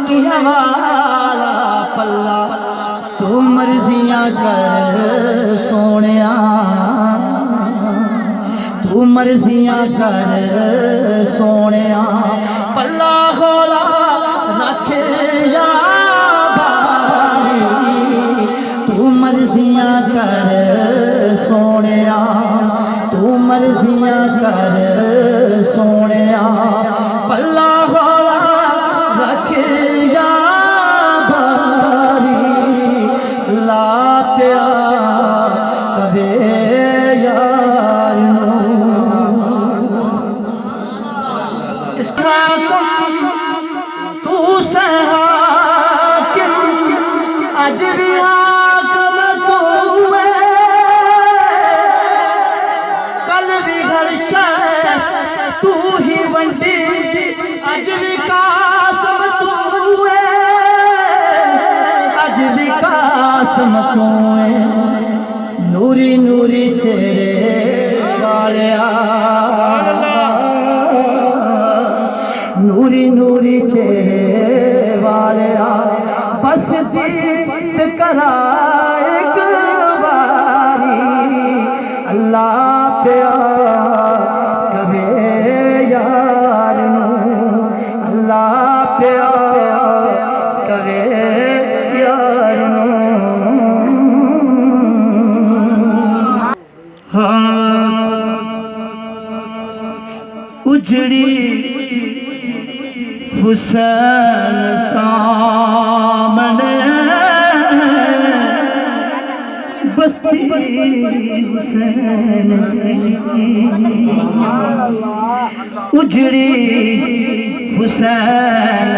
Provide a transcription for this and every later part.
नेकियां वाला पल्ला तू मर्जियां कर सोनिया, तू मर्जियां कर सोनिया। पल्ला खोला रख या बारी, तू मर्जियां कर सोनिया, तू मर्जियां कर सोनिया। पल्ला खोला रख या बारी, ला प्यार कवे यार तू सहाकिम अज भी हाकम तू है, कल भी हर शय तू ही वंडी अज भी कासम तू है, अज भी कासम तू है। नूरी नूरी चेहरे वालिया, नूरी नूरी चेहरे वालिया, बस दीद करा एक बारी। अल्लाह प्यार कवे यार नू, अल्लाह प्यार कवे यार नू। हाँ उजड़ी हुसैन सामने, बस्ती हुसैन उजड़ी हुसैन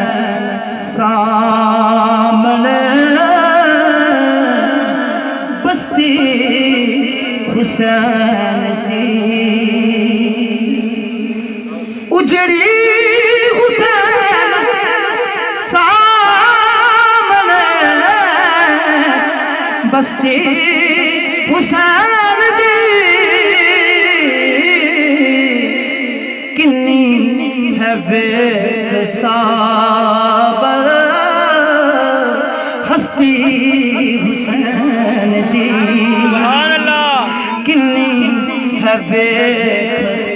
सामने, बस्ती हुसैन की उजड़ी हुसैन सामने, बस्ती हुसैन दी किन्नी है बेहिसाब हस्ती हुसैन दी, किन्नी है बेहिसाब